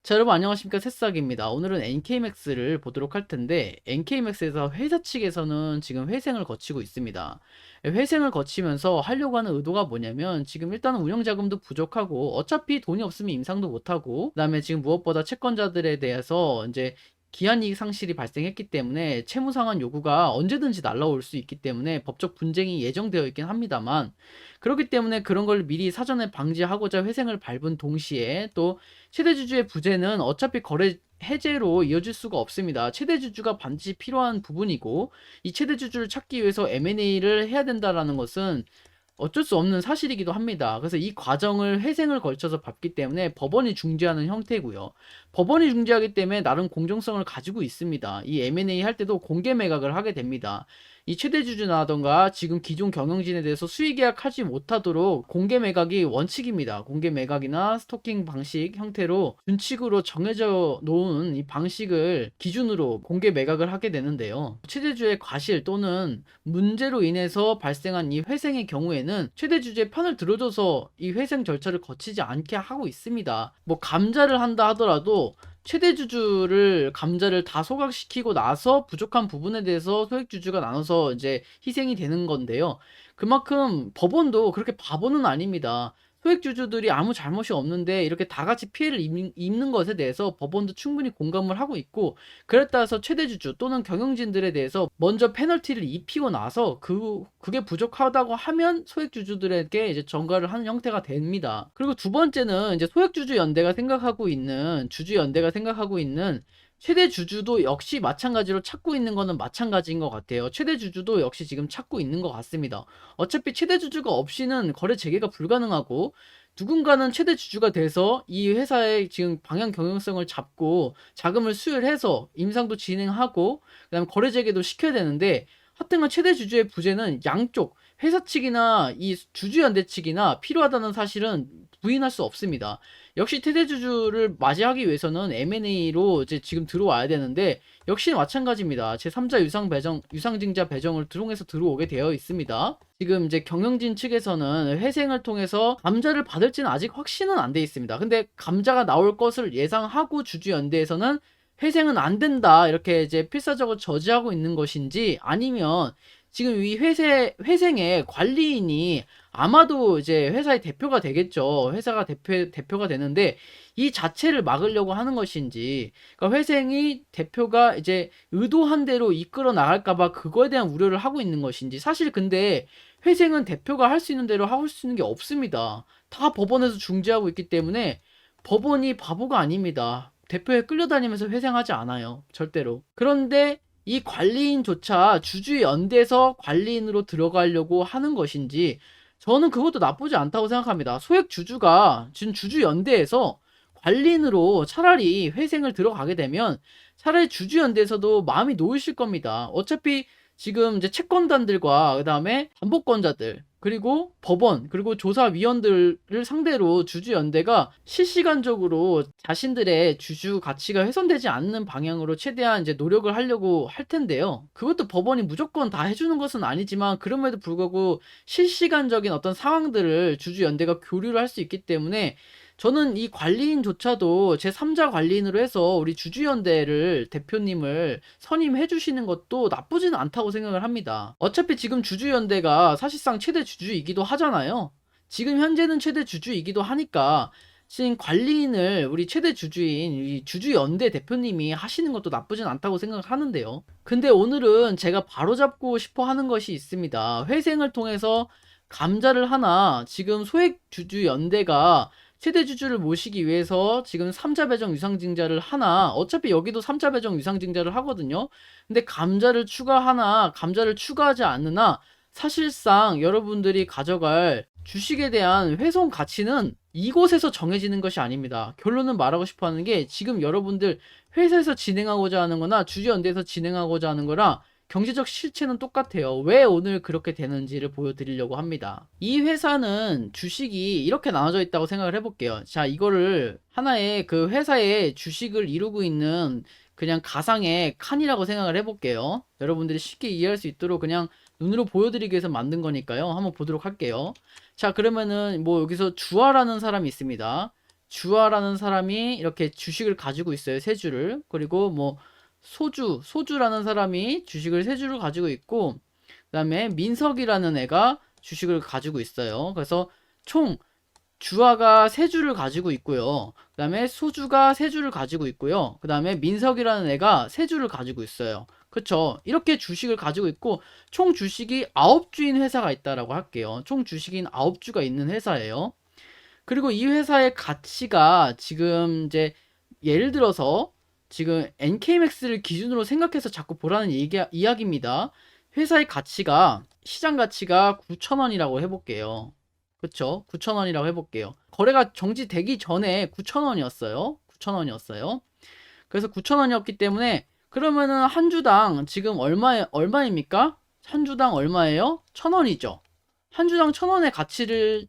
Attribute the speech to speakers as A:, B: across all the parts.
A: 자, 여러분 안녕하십니까, 새싹입니다. 오늘은 NK맥스를 보도록 할 텐데, NK맥스에서 회사 측에서는 지금 회생을 거치고 있습니다. 회생을 거치면서 하려고 하는 의도가 뭐냐면, 지금 일단은 운영 자금도 부족하고 어차피 돈이 없으면 임상도 못하고, 그다음에 지금 무엇보다 채권자들에 대해서 이제 기한이익 상실이 발생했기 때문에 채무 상환 요구가 언제든지 날라올 수 있기 때문에 법적 분쟁이 예정되어 있긴 합니다만, 그렇기 때문에 그런 걸 미리 사전에 방지하고자 회생을 밟은 동시에, 또 최대주주의 부재는 어차피 거래 해제로 이어질 수가 없습니다. 최대주주가 반드시 필요한 부분이고, 이 최대주주를 찾기 위해서 M&A를 해야 된다라는 것은 어쩔 수 없는 사실이기도 합니다. 그래서 이 과정을 회생을 걸쳐서 밟기 때문에 법원이 중재하는 형태고요. 법원이 중재하기 때문에 나름 공정성을 가지고 있습니다. 이 M&A 할 때도 공개 매각을 하게 됩니다. 이 최대주주라던가 지금 기존 경영진에 대해서 수의 계약하지 못하도록 공개 매각이 원칙입니다. 공개 매각이나 스토킹 방식 형태로 준칙으로 정해져 놓은 이 방식을 기준으로 공개 매각을 하게 되는데요. 최대주주의 과실 또는 문제로 인해서 발생한 이 회생의 경우에는 최대주주의 편을 들어줘서 이 회생 절차를 거치지 않게 하고 있습니다. 뭐 감자를 한다 하더라도 최대주주를 감자를 다 소각시키고 나서 부족한 부분에 대해서 소액주주가 나눠서 이제 희생이 되는 건데요. 그만큼 법원도 그렇게 바보는 아닙니다. 소액주주들이 아무 잘못이 없는데 이렇게 다 같이 피해를 입는 것에 대해서 법원도 충분히 공감을 하고 있고, 그에 따라서 최대주주 또는 경영진들에 대해서 먼저 페널티를 입히고 나서 그게 부족하다고 하면 소액주주들에게 이제 전가를 하는 형태가 됩니다. 그리고 두 번째는 이제 소액주주연대가 생각하고 있는, 주주연대가 생각하고 있는 최대 주주도 역시 마찬가지로 찾고 있는 거는 마찬가지인 것 같아요. 최대 주주도 역시 지금 찾고 있는 것 같습니다. 어차피 최대 주주가 없이는 거래 재개가 불가능하고, 누군가는 최대 주주가 돼서 이 회사의 지금 방향 경영성을 잡고 자금을 수혈해서 임상도 진행하고 그다음에 거래 재개도 시켜야 되는데, 하여튼간 최대 주주의 부재는 양쪽 회사 측이나 이 주주연대 측이나 필요하다는 사실은 부인할 수 없습니다. 역시 최대주주를 맞이하기 위해서는 M&A로 이제 지금 들어와야 되는데, 역시 마찬가지입니다. 제3자 유상증자 배정을 통해서 들어오게 되어 있습니다. 지금 이제 경영진 측에서는 회생을 통해서 감자를 받을지는 아직 확신은 안 돼 있습니다. 근데 감자가 나올 것을 예상하고 주주연대에서는 회생은 안 된다 이렇게 이제 필사적으로 저지하고 있는 것인지, 아니면 지금 이 회생의 관리인이 아마도 이제 회사의 대표가 되겠죠. 회사가 대표가 되는데 이 자체를 막으려고 하는 것인지, 그러니까 회생이 대표가 이제 의도한 대로 이끌어 나갈까봐 그거에 대한 우려를 하고 있는 것인지. 사실 근데 회생은 대표가 할 수 있는 대로 하고 수 있는 게 없습니다. 다 법원에서 중재하고 있기 때문에 법원이 바보가 아닙니다. 대표에 끌려다니면서 회생하지 않아요. 절대로. 그런데 이 관리인조차 주주연대에서 관리인으로 들어가려고 하는 것인지, 저는 그것도 나쁘지 않다고 생각합니다. 소액 주주가 지금 주주연대에서 관리인으로 차라리 회생을 들어가게 되면 차라리 주주연대에서도 마음이 놓이실 겁니다. 어차피 지금 이제 채권단들과 그다음에 담보권자들 그리고 법원 그리고 조사위원들을 상대로 주주연대가 실시간적으로 자신들의 주주 가치가 훼손되지 않는 방향으로 최대한 이제 노력을 하려고 할 텐데요. 그것도 법원이 무조건 다 해주는 것은 아니지만, 그럼에도 불구하고 실시간적인 어떤 상황들을 주주연대가 교류를 할 수 있기 때문에, 저는 이 관리인조차도 제3자 관리인으로 해서 우리 주주연대를 대표님을 선임해 주시는 것도 나쁘지는 않다고 생각을 합니다. 어차피 지금 주주연대가 사실상 최대 주주이기도 하잖아요. 지금 현재는 최대 주주이기도 하니까 지금 관리인을 우리 최대 주주인 이 주주연대 대표님이 하시는 것도 나쁘진 않다고 생각하는데요. 근데 오늘은 제가 바로잡고 싶어 하는 것이 있습니다. 회생을 통해서 감자를 하나 지금 소액 주주연대가 최대 주주를 모시기 위해서 지금 3자 배정 유상증자를 하나, 어차피 여기도 3자 배정 유상증자를 하거든요. 근데 감자를 추가하나 감자를 추가하지 않으나 사실상 여러분들이 가져갈 주식에 대한 훼손 가치는 이곳에서 정해지는 것이 아닙니다. 결론은 말하고 싶어 하는 게, 지금 여러분들 회사에서 진행하고자 하는 거나 주주연대에서 진행하고자 하는 거랑 경제적 실체는 똑같아요. 왜 오늘 그렇게 되는지를 보여드리려고 합니다. 이 회사는 주식이 이렇게 나눠져 있다고 생각을 해볼게요. 자, 이거를 하나의 그 회사의 주식을 이루고 있는 그냥 가상의 칸이라고 생각을 해볼게요. 여러분들이 쉽게 이해할 수 있도록 그냥 눈으로 보여드리기 위해서 만든 거니까요. 한번 보도록 할게요. 자, 그러면은 뭐 여기서 주아라는 사람이 있습니다. 주아라는 사람이 이렇게 주식을 가지고 있어요. 세 주를. 그리고 뭐 소주라는 사람이 주식을 세 주를 가지고 있고, 그다음에 민석이라는 애가 주식을 가지고 있어요. 그래서 총 주아가 세 주를 가지고 있고요. 그다음에 소주가 세 주를 가지고 있고요. 그다음에 민석이라는 애가 세 주를 가지고 있어요. 그쵸? 이렇게 주식을 가지고 있고 총 주식이 9주인 회사가 있다라고 할게요. 총 주식인 9주가 있는 회사예요. 그리고 이 회사의 가치가 지금 이제 예를 들어서 지금 NK맥스를 기준으로 생각해서 자꾸 보라는 이야기입니다. 회사의 가치가 시장 가치가 9,000원이라고 해볼게요. 그쵸? 9,000원이라고 해볼게요. 거래가 정지되기 전에 9,000원이었어요. 9,000원이었어요. 그래서 9,000원이었기 때문에 그러면은 한 주당 지금 얼마입니까? 한 주당 얼마예요? 1,000원이죠. 한 주당 1,000원의 가치를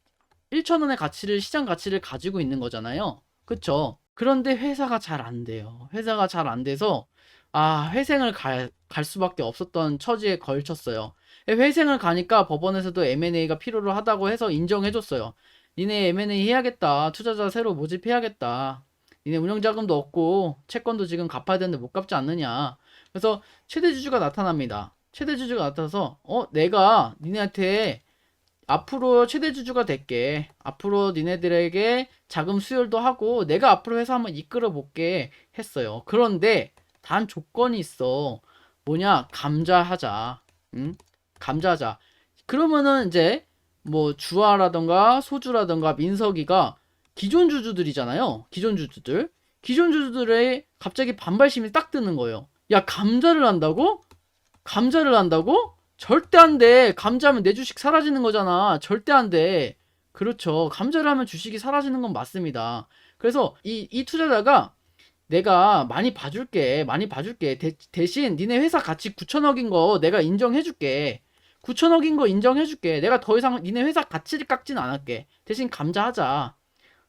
A: 1,000원의 가치를 시장 가치를 가지고 있는 거잖아요. 그쵸? 그런데 회사가 잘 안 돼요. 회사가 잘 안 돼서 회생을 갈 수밖에 없었던 처지에 걸쳤어요. 회생을 가니까 법원에서도 M&A가 필요로 하다고 해서 인정해줬어요. 니네 M&A 해야겠다. 투자자 새로 모집해야겠다. 니네 운영자금도 없고 채권도 지금 갚아야 되는데 못 갚지 않느냐. 그래서 최대주주가 나타납니다. 최대주주가 나타나서 내가 니네한테 앞으로 최대주주가 될게. 앞으로 니네들에게 자금 수혈도 하고 내가 앞으로 회사 한번 이끌어 볼게 했어요. 그런데 단 조건이 있어. 뭐냐? 감자하자. 응? 감자하자. 그러면은 이제 뭐 주아라던가 소주라던가 민석이가 기존 주주들이잖아요. 기존 주주들. 기존 주주들의 갑자기 반발심이 딱 드는 거예요. 야, 감자를 한다고? 감자를 한다고? 절대 안 돼. 감자하면 내 주식 사라지는 거잖아. 절대 안 돼. 그렇죠. 감자를 하면 주식이 사라지는 건 맞습니다. 그래서 이 투자자가 내가 많이 봐줄게. 많이 봐줄게. 대신 니네 회사 가치 9천억인 거 내가 인정해줄게. 9천억인 거 인정해줄게. 내가 더 이상 니네 회사 가치를 깎진 않을게. 대신 감자 하자.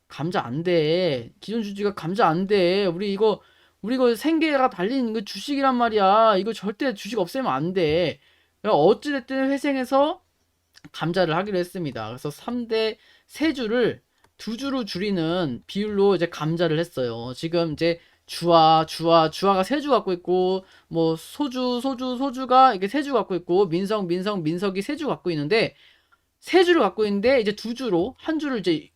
A: 감자 안 돼. 기존 주주가 감자 안 돼. 우리 이거 생계가 달린 이거 주식이란 말이야. 이거 절대 주식 없애면 안 돼. 어찌됐든 회생해서 감자를 하기로 했습니다. 그래서 3대 3주를 2주로 줄이는 비율로 이제 감자를 했어요. 지금 이제 주아가 3주 갖고 있고, 뭐, 소주가 이게 3주 갖고 있고, 민석이 3주 갖고 있는데, 3주를 갖고 있는데, 이제 2주로, 한 주를 이제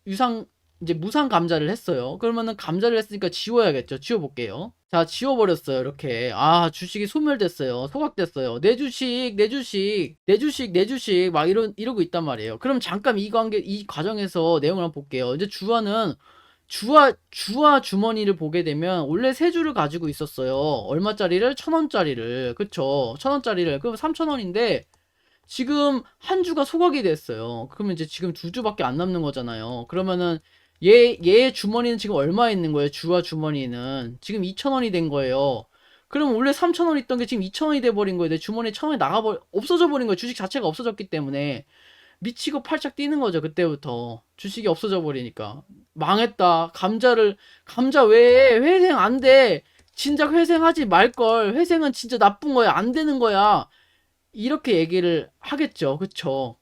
A: 무상 감자를 했어요. 그러면은 감자를 했으니까 지워야겠죠. 지워볼게요. 자, 지워버렸어요. 이렇게. 주식이 소멸됐어요. 소각됐어요. 내 주식, 막 이러고 있단 말이에요. 그럼 잠깐 이 과정에서 내용을 한번 볼게요. 이제 주화 주머니를 보게 되면 원래 세 주를 가지고 있었어요. 얼마짜리를? 1,000원짜리를. 그쵸? 1,000원짜리를. 그럼 3,000원인데 지금 한 주가 소각이 됐어요. 그러면 이제 지금 2주밖에 안 남는 거잖아요. 그러면은 얘 주머니는 지금 얼마 있는 거예요? 주화 주머니는 지금 2,000원이 된 거예요. 그럼 원래 3,000원 있던 게 지금 2,000원이 돼 버린 거예요. 내 주머니에 1,000원이 없어져 버린 거예요. 주식 자체가 없어졌기 때문에. 미치고 팔짝 뛰는 거죠. 그때부터 주식이 없어져 버리니까 망했다. 감자 왜 회생 안 돼? 진작 회생하지 말걸. 회생은 진짜 나쁜 거야. 안 되는 거야. 이렇게 얘기를 하겠죠. 그쵸?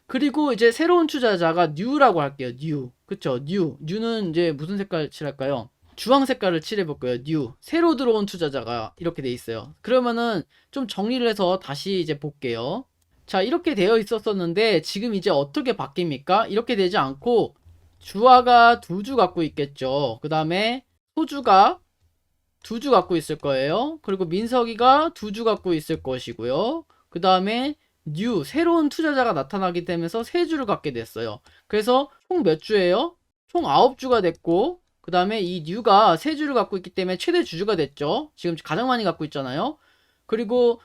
A: 그리고 이제 새로운 투자자가 뉴라고 할게요. 뉴. 그쵸? 뉴는 이제 무슨 색깔 칠할까요? 주황 색깔을 칠해볼 거예요. 뉴. 새로 들어온 투자자가 이렇게 돼 있어요. 그러면은 좀 정리를 해서 다시 이제 볼게요. 자, 이렇게 되어 있었었는데 지금 이제 어떻게 바뀝니까? 이렇게 되지 않고 주화가 2주 갖고 있겠죠. 그 다음에 소주가 2주 갖고 있을 거예요. 그리고 민석이가 2주 갖고 있을 것이고요. 그 다음에 새로운 투자자가 나타나게 되면서 3주를 갖게 됐어요. 그래서 총 몇 주예요? 총 9주가 됐고, 그 다음에 이 뉴가 3주를 갖고 있기 때문에 최대 주주가 됐죠. 지금 가장 많이 갖고 있잖아요. 그리고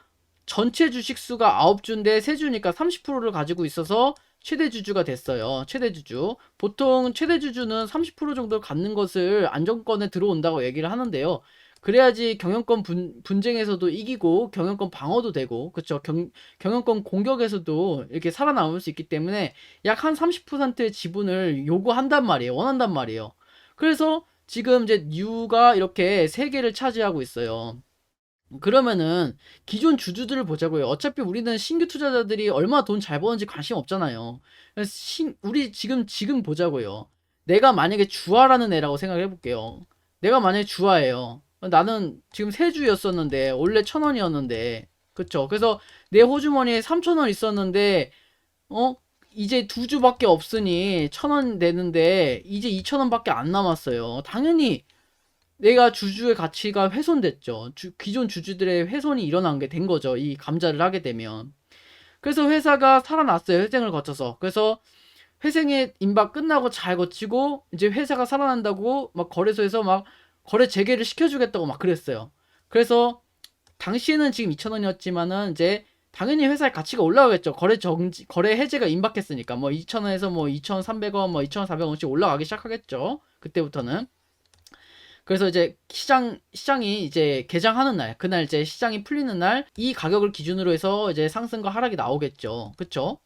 A: 전체 주식 수가 9주인데 3주니까 30%를 가지고 있어서 최대 주주가 됐어요. 최대 주주. 보통 최대 주주는 30% 정도 갖는 것을 안정권에 들어온다고 얘기를 하는데요. 그래야지 경영권 분쟁에서도 이기고 경영권 방어도 되고, 그쵸? 경영권 공격에서도 이렇게 살아남을 수 있기 때문에 약 한 30%의 지분을 요구한단 말이에요. 원한단 말이에요. 그래서 지금 이제 뉴가 이렇게 3개를 차지하고 있어요. 그러면은 기존 주주들을 보자고요. 어차피 우리는 신규 투자자들이 얼마 돈 잘 버는지 관심 없잖아요. 우리 지금 보자고요. 내가 만약에 주아라는 애라고 생각해 볼게요. 내가 만약에 주아예요. 나는 지금 세 주였었는데 원래 1,000원이었는데 그쵸? 그래서 내 호주머니에 3,000원 있었는데 어? 이제 두 주밖에 없으니 1,000원 되는데 이제 2,000원밖에 안 남았어요. 당연히 내가 주주의 가치가 훼손됐죠. 기존 주주들의 훼손이 일어난 게 된 거죠. 이 감자를 하게 되면. 그래서 회사가 살아났어요. 회생을 거쳐서. 그래서 회생의 임박 끝나고 잘 거치고 이제 회사가 살아난다고 막 거래소에서 막 거래 재개를 시켜주겠다고 막 그랬어요. 그래서 당시에는 지금 2,000원이었지만은 이제 당연히 회사의 가치가 올라가겠죠. 거래 해제가 임박했으니까 뭐 2,000원에서 뭐 2,300원, 뭐 2,400원씩 올라가기 시작하겠죠. 그때부터는. 그래서 이제 시장이 이제 개장하는 날, 그날 이제 시장이 풀리는 날, 이 가격을 기준으로 해서 이제 상승과 하락이 나오겠죠. 그쵸?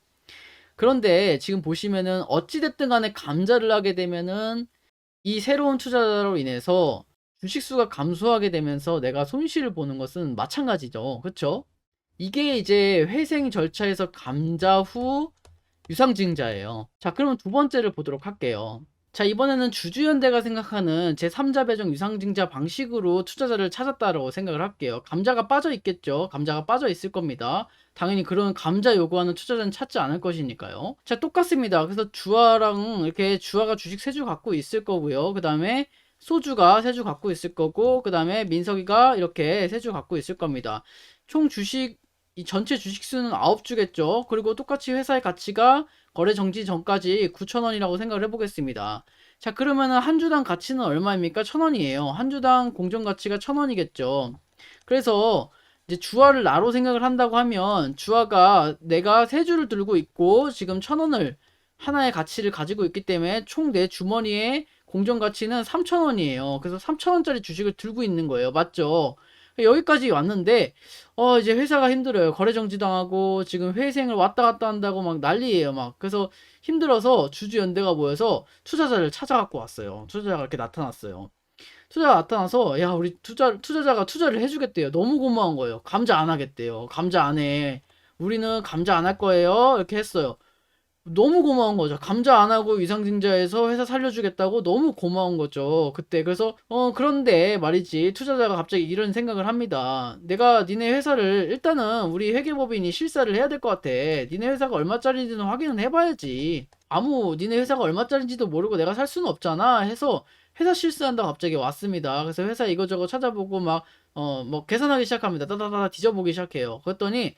A: 그런데 지금 보시면은 어찌됐든 간에 감자를 하게 되면은 이 새로운 투자자로 인해서 주식수가 감소하게 되면서 내가 손실을 보는 것은 마찬가지죠. 그쵸? 이게 이제 회생 절차에서 감자 후 유상증자예요. 자, 그러면 두 번째를 보도록 할게요. 자, 이번에는 주주연대가 생각하는 제3자 배정 유상증자 방식으로 투자자를 찾았다라고 생각을 할게요. 감자가 빠져 있겠죠. 감자가 빠져 있을 겁니다. 당연히 그런 감자 요구하는 투자자는 찾지 않을 것이니까요. 자, 똑같습니다. 그래서 주아랑 이렇게 주아가 주식 3주 갖고 있을 거고요. 그 다음에 소주가 3주 갖고 있을 거고, 그 다음에 민석이가 이렇게 3주 갖고 있을 겁니다. 총 주식 이 전체 주식수는 9주겠죠. 그리고 똑같이 회사의 가치가 거래 정지 전까지 9,000원이라고 생각을 해보겠습니다. 자, 그러면은 한 주당 가치는 얼마입니까? 1,000원이에요. 한 주당 공정 가치가 1,000원이겠죠. 그래서 이제 주화를 나로 생각을 한다고 하면 주화가 내가 세 주를 들고 있고 지금 1,000원을 하나의 가치를 가지고 있기 때문에 총 내 주머니에 공정 가치는 3,000원이에요. 그래서 3,000원짜리 주식을 들고 있는 거예요. 맞죠? 여기까지 왔는데 이제 회사가 힘들어요. 거래 정지당하고 지금 회생을 왔다 갔다 한다고 막 난리예요. 막 그래서 힘들어서 주주연대가 모여서 투자자를 찾아갖고 왔어요. 투자자가 이렇게 나타났어요. 투자가 나타나서 야 우리 투자자가 투자를 해주겠대요. 너무 고마운 거예요. 감자 안 하겠대요. 감자 안 해. 우리는 감자 안 할 거예요. 이렇게 했어요. 너무 고마운 거죠. 감자 안 하고 위상증자해서 회사 살려주겠다고 너무 고마운 거죠. 그때 그래서 그런데 말이지 투자자가 갑자기 이런 생각을 합니다. 내가 니네 회사를 일단은 우리 회계법인이 실사를 해야 될 것 같아. 니네 회사가 얼마짜리인지는 확인은 해봐야지. 니네 회사가 얼마짜리인지도 모르고 내가 살 수는 없잖아. 해서 회사 실수한다고 갑자기 왔습니다. 그래서 회사 이거저거 찾아보고 막 뭐 계산하기 시작합니다. 따다다다 뒤져보기 시작해요. 그랬더니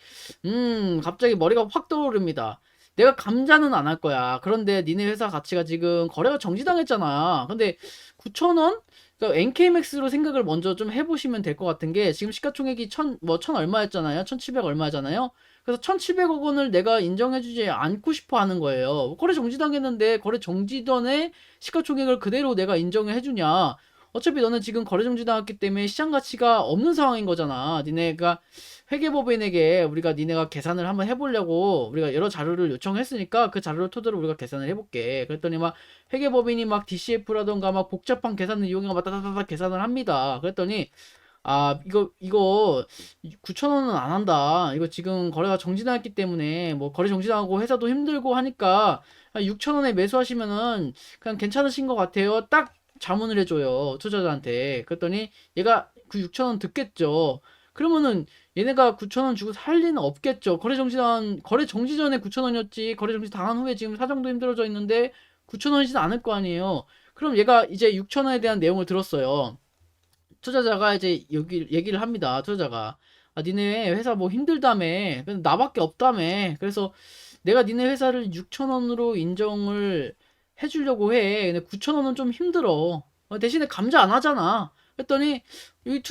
A: 갑자기 머리가 확 떠오릅니다. 내가 감자는 안 할 거야. 그런데 니네 회사 가치가 지금 거래가 정지당했잖아. 근데 9,000원? 그러니까 NK맥스로 생각을 먼저 좀 해보시면 될 것 같은 게 지금 시가총액이 천 얼마였잖아요. 1,700 얼마잖아요. 그래서 1,700억 원을 내가 인정해주지 않고 싶어 하는 거예요. 거래 정지당했는데 거래 정지 전에 시가총액을 그대로 내가 인정을 해주냐. 어차피 너는 지금 거래 정지당했기 때문에 시장 가치가 없는 상황인 거잖아. 니네가 회계법인에게 우리가 니네가 계산을 한번 해보려고 우리가 여러 자료를 요청했으니까 그 자료를 토대로 우리가 계산을 해볼게. 그랬더니 막 회계법인이 막 DCF라던가 막 복잡한 계산을 이용해 막 따다다다 계산을 합니다. 그랬더니 이거 9,000원은 안 한다. 이거 지금 거래가 정지당했기 때문에 뭐 거래 정지당하고 회사도 힘들고 하니까 6,000원에 매수하시면은 그냥 괜찮으신 것 같아요. 딱 자문을 해줘요. 투자자한테. 그랬더니 얘가 그 6,000원 듣겠죠. 그러면은 얘네가 9,000원 주고 살 리는 없겠죠. 거래 정지 전에 9,000원이었지. 거래 정지 당한 후에 지금 사정도 힘들어져 있는데 9,000원이진 않을 거 아니에요. 그럼 얘가 이제 6,000원에 대한 내용을 들었어요. 투자자가 이제 여기 얘기를 합니다. 투자자가 니네 회사 뭐 힘들다며. 근데 나밖에 없다며. 그래서 내가 니네 회사를 6,000원으로 인정을 해주려고 해. 근데 9,000원은 좀 힘들어. 대신에 감자 안 하잖아. 그랬더니 이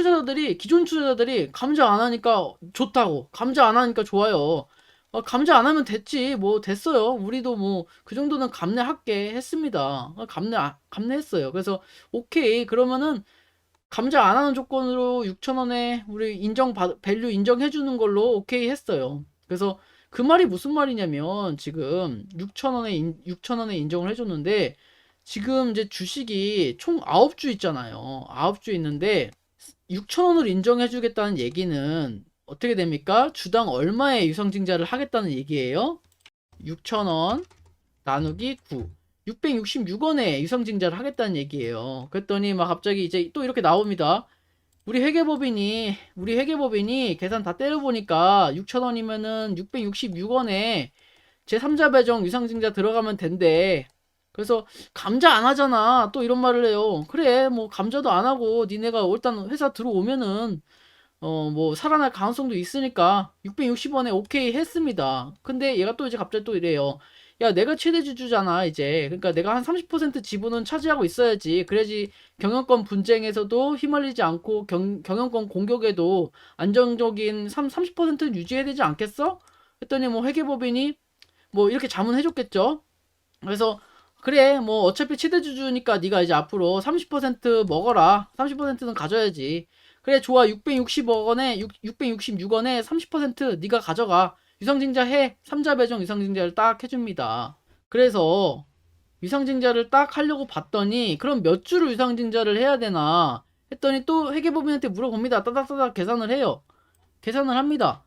A: 기존 투자자들이 감자 안 하니까 좋다고. 감자 안 하니까 좋아요. 감자 안 하면 됐지. 뭐 됐어요. 우리도 뭐 그 정도는 감내할게 했습니다. 감내했어요. 그래서 오케이. 그러면은 감자 안 하는 조건으로 6,000원에 우리 밸류 인정해주는 걸로 오케이 했어요. 그래서 그 말이 무슨 말이냐면 지금 6,000원에 인정을 해줬는데 지금 이제 주식이 총 9주 있잖아요. 9주 있는데 6,000원을 인정해주겠다는 얘기는 어떻게 됩니까? 주당 얼마의 유상증자를 하겠다는 얘기예요? 6,000원 나누기 9. 666원에 유상증자를 하겠다는 얘기예요. 그랬더니 막 갑자기 이제 또 이렇게 나옵니다. 우리 회계법인이 계산 다 때려보니까 6,000원이면은 666원에 제3자 배정 유상증자 들어가면 된대. 그래서 감자 안 하잖아. 또 이런 말을 해요. 그래, 뭐 감자도 안 하고 니네가 일단 회사 들어오면은 뭐 살아날 가능성도 있으니까 660원에 오케이 했습니다. 근데 얘가 또 이제 갑자기 또 이래요. 야, 내가 최대 주주잖아, 이제. 그러니까 내가 한 30% 지분은 차지하고 있어야지. 그래야지 경영권 분쟁에서도 휘말리지 않고 경영권 공격에도 안정적인 30%는 유지해야 되지 않겠어? 했더니 뭐 회계법인이 뭐 이렇게 자문해줬겠죠. 그래서 그래 뭐 어차피 최대주주니까 네가 이제 앞으로 30% 먹어라. 30%는 가져야지. 그래 좋아. 660억 원에 666원에 30% 네가 가져가. 유상증자 해. 3자 배정 유상증자를 딱 해줍니다. 그래서 유상증자를 딱 하려고 봤더니 그럼 몇 주를 유상증자를 해야 되나 했더니 또 회계법인한테 물어봅니다. 따닥따닥 계산을 해요. 계산을 합니다.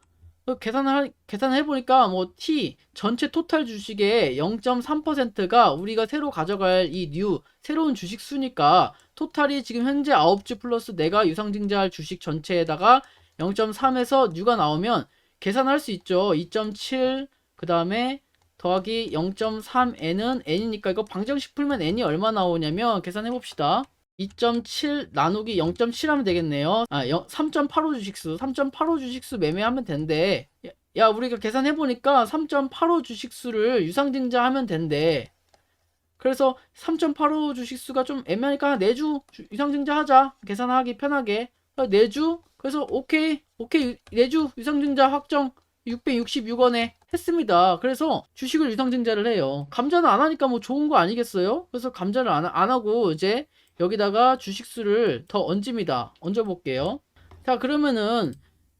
A: 계산을 해보니까 뭐 T 전체 토탈 주식의 0.3%가 우리가 새로 가져갈 이 새로운 주식 수니까 토탈이 지금 현재 9주 플러스 내가 유상증자할 주식 전체에다가 0.3에서 N가 나오면 계산할 수 있죠. 2.7 그 다음에 더하기 0.3N은 N이니까 이거 방정식 풀면 N이 얼마 나오냐면 계산해 봅시다. 2.7 나누기 0.7 하면 되겠네요. 3.85 주식수, 3.85 주식수 매매하면 된대. 야, 우리가 계산해보니까 3.85 주식수를 유상증자 하면 된대. 그래서 3.85 주식수가 좀 애매하니까 4주 유상증자 하자. 계산하기 편하게. 4주? 그래서 오케이. 4주 유상증자 확정 666원에 했습니다. 그래서 주식을 유상증자를 해요. 감자는 안 하니까 뭐 좋은 거 아니겠어요? 그래서 감자를 안 하고 이제 여기다가 주식수를 더 얹습니다. 얹어볼게요. 자, 그러면은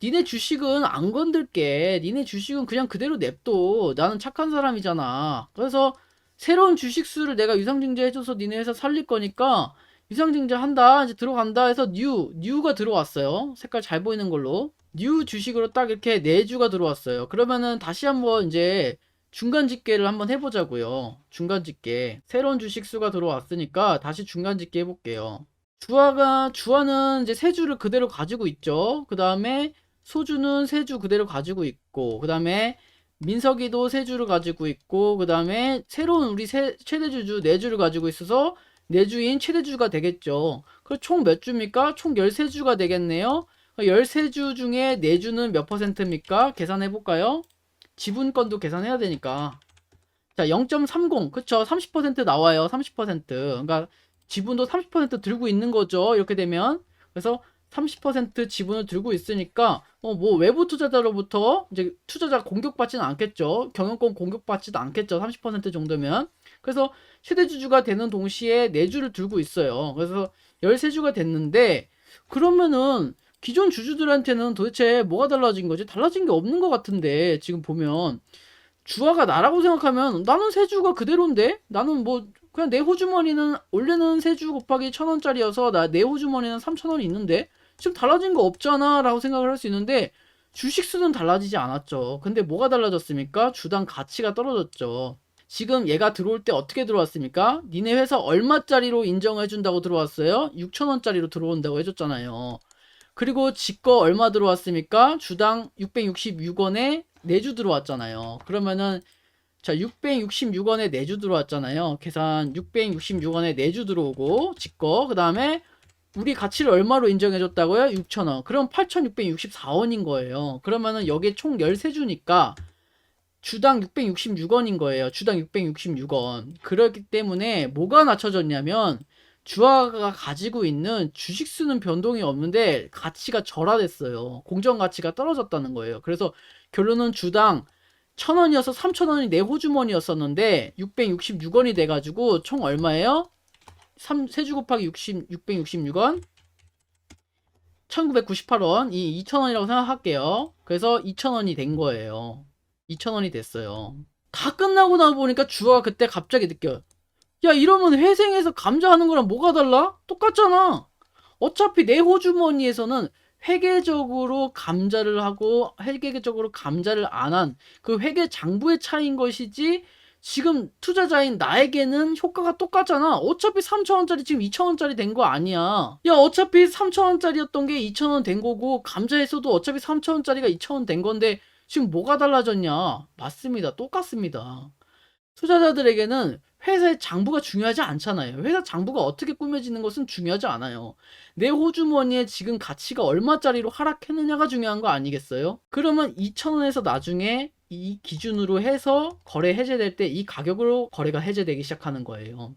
A: 니네 주식은 안 건들게. 니네 주식은 그냥 그대로 냅둬. 나는 착한 사람이잖아. 그래서 새로운 주식수를 내가 유상증자 해줘서 니네 회사 살릴 거니까 유상증자 한다. 이제 들어간다 해서 뉴가 들어왔어요. 색깔 잘 보이는 걸로. 뉴 주식으로 딱 이렇게 4주가 들어왔어요. 그러면은 다시 한번 이제 중간 집계를 한번 해보자고요. 중간 집계. 새로운 주식수가 들어왔으니까 다시 중간 집계 해볼게요. 주화는 이제 3주를 그대로 가지고 있죠. 그 다음에 소주는 3주 그대로 가지고 있고, 그 다음에 민석이도 3주를 가지고 있고, 그 다음에 새로운 우리 최대주주 4주를 가지고 있어서 4주인 최대주가 되겠죠. 그 총 몇 주입니까? 총 13주가 되겠네요. 13주 중에 4주는 몇 퍼센트입니까? 계산해 볼까요? 지분권도 계산해야 되니까. 자, 0.30. 그쵸? 30% 나와요. 30%. 그러니까 지분도 30% 들고 있는 거죠. 이렇게 되면. 그래서 30% 지분을 들고 있으니까 뭐 외부 투자자로부터 이제 투자자 공격받지는 않겠죠. 경영권 공격받지도 않겠죠. 30% 정도면. 그래서 최대주주가 되는 동시에 4주를 들고 있어요. 그래서 13주가 됐는데 그러면은 기존 주주들한테는 도대체 뭐가 달라진 거지? 달라진 게 없는 것 같은데 지금 보면 주화가 나라고 생각하면 나는 세주가 그대로인데 나는 뭐 그냥 내 호주머니는 원래는 세주 곱하기 1,000원짜리여서 내 호주머니는 3,000원이 있는데 지금 달라진 거 없잖아 라고 생각을 할 수 있는데 주식수는 달라지지 않았죠. 근데 뭐가 달라졌습니까? 주당 가치가 떨어졌죠. 지금 얘가 들어올 때 어떻게 들어왔습니까? 니네 회사 얼마짜리로 인정해준다고 들어왔어요? 6,000원짜리로 들어온다고 해줬잖아요. 그리고 지거 얼마 들어왔습니까? 주당 666원에 4주 들어왔잖아요. 그러면은 자 666원에 4주 들어왔잖아요. 계산 666원에 4주 들어오고 지거 그 다음에 우리 가치를 얼마로 인정해줬다고요? 6,000원. 그럼 8,664원인 거예요. 그러면은 여기에 총 13주니까 주당 666원인 거예요. 주당 666원. 그렇기 때문에 뭐가 낮춰졌냐면 주화가 가지고 있는 주식수는 변동이 없는데 가치가 절하됐어요. 공정 가치가 떨어졌다는 거예요. 그래서 결론은 주당 1,000원이어서 3,000원이 내 호주머니였었는데 666원이 돼가지고 총 얼마예요? 3주 곱하기 666원 1998원 이 2,000원이라고 생각할게요. 그래서 2,000원이 된 거예요. 2,000원이 됐어요. 다 끝나고 나 보니까 주화가 그때 갑자기 느껴요. 야, 이러면 회생해서 감자하는 거랑 뭐가 달라? 똑같잖아. 어차피 내 호주머니에서는 회계적으로 감자를 하고 회계적으로 감자를 안 한 그 회계 장부의 차이인 것이지 지금 투자자인 나에게는 효과가 똑같잖아. 어차피 3,000원짜리 지금 2,000원짜리 된 거 아니야. 야, 어차피 3,000원짜리였던 게 2,000원 된 거고, 감자에서도 어차피 3,000원짜리가 2,000원 된 건데, 지금 뭐가 달라졌냐? 맞습니다. 똑같습니다. 투자자들에게는 회사의 장부가 중요하지 않잖아요. 회사 장부가 어떻게 꾸며지는 것은 중요하지 않아요. 내 호주머니에 지금 가치가 얼마짜리로 하락했느냐가 중요한 거 아니겠어요? 그러면 2,000원에서 나중에 이 기준으로 해서 거래 해제될 때 이 가격으로 거래가 해제되기 시작하는 거예요.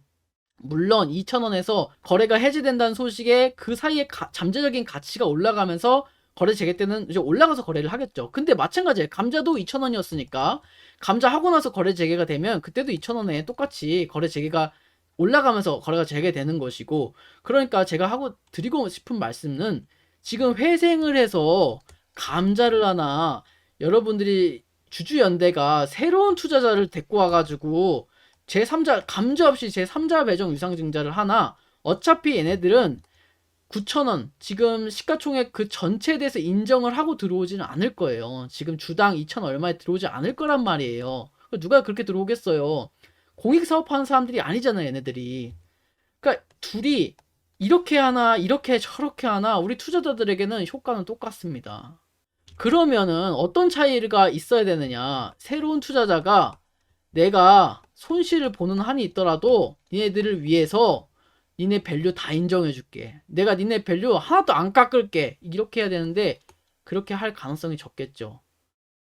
A: 물론 2,000원에서 거래가 해제된다는 소식에 그 사이에 잠재적인 가치가 올라가면서 거래 재개 때는 이제 올라가서 거래를 하겠죠. 근데 마찬가지예요. 감자도 2,000원이었으니까 감자 하고 나서 거래 재개가 되면 그때도 2,000원에 똑같이 거래 재개가 올라가면서 거래가 재개되는 것이고, 그러니까 제가 하고 드리고 싶은 말씀은 지금 회생을 해서 감자를 하나 여러분들이 주주연대가 새로운 투자자를 데리고 와가지고 제3자 감자 없이 제3자 배정 유상증자를 하나, 어차피 얘네들은 9,000원 지금 시가총액 그 전체에 대해서 인정을 하고 들어오지는 않을 거예요. 지금 주당 2,000 얼마에 들어오지 않을 거란 말이에요. 누가 그렇게 들어오겠어요? 공익 사업하는 사람들이 아니잖아요, 얘네들이. 그러니까 둘이 이렇게 하나 이렇게 저렇게 하나 우리 투자자들에게는 효과는 똑같습니다. 그러면은 어떤 차이가 있어야 되느냐? 새로운 투자자가 내가 손실을 보는 한이 있더라도 니네들을 위해서 니네 밸류 다 인정해 줄게. 내가 니네 밸류 하나도 안 깎을게. 이렇게 해야 되는데 그렇게 할 가능성이 적겠죠.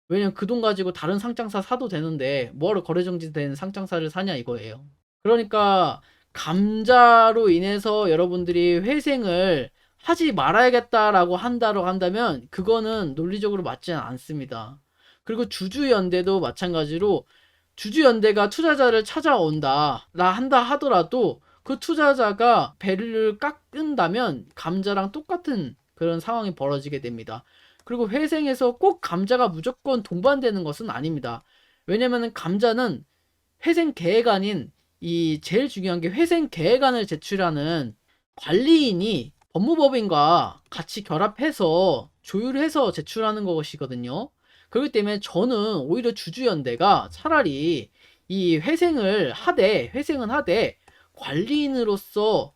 A: 왜냐면 그 돈 가지고 다른 상장사 사도 되는데 뭐하러 거래정지된 상장사를 사냐 이거예요. 그러니까 감자로 인해서 여러분들이 회생을 하지 말아야겠다라고 한다면 그거는 논리적으로 맞지는 않습니다. 그리고 주주연대도 마찬가지로 주주연대가 투자자를 찾아온다 라 한다 하더라도 그 투자자가 배를 깎은다면 감자랑 똑같은 그런 상황이 벌어지게 됩니다. 그리고 회생에서 꼭 감자가 무조건 동반되는 것은 아닙니다. 왜냐면은 감자는 회생 계획안인 이 제일 중요한 게 회생 계획안을 제출하는 관리인이 법무법인과 같이 결합해서 조율해서 제출하는 것이거든요. 그렇기 때문에 저는 오히려 주주연대가 차라리 이 회생은 하되 관리인으로서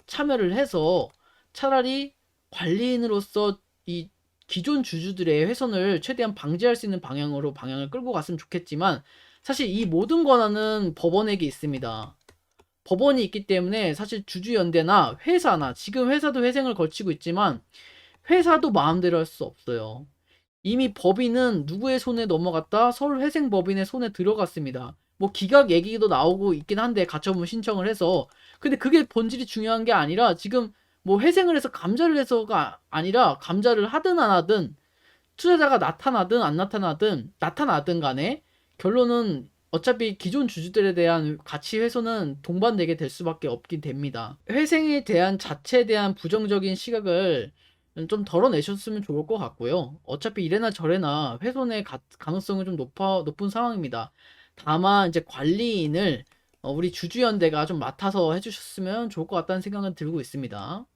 A: 참여를 해서 차라리 관리인으로서 이 기존 주주들의 훼손을 최대한 방지할 수 있는 방향을 끌고 갔으면 좋겠지만, 사실 이 모든 권한은 법원에게 있습니다. 법원이 있기 때문에 사실 주주연대나 회사나 지금 회사도 회생을 걸치고 있지만 회사도 마음대로 할 수 없어요. 이미 법인은 누구의 손에 넘어갔다? 서울회생법인의 손에 들어갔습니다. 뭐 기각 얘기도 나오고 있긴 한데 가처분 신청을 해서, 근데 그게 본질이 중요한 게 아니라 지금 뭐 회생을 해서 감자를 해서가 아니라 감자를 하든 안 하든 투자자가 나타나든 안 나타나든 간에 결론은 어차피 기존 주주들에 대한 가치 훼손은 동반되게 될 수밖에 없긴 됩니다. 회생에 대한 자체에 대한 부정적인 시각을 좀 덜어내셨으면 좋을 것 같고요. 어차피 이래나 저래나 훼손의 가능성은 좀 높은 상황입니다. 다만 이제 관리인을 우리 주주연대가 좀 맡아서 해주셨으면 좋을 것 같다는 생각은 들고 있습니다.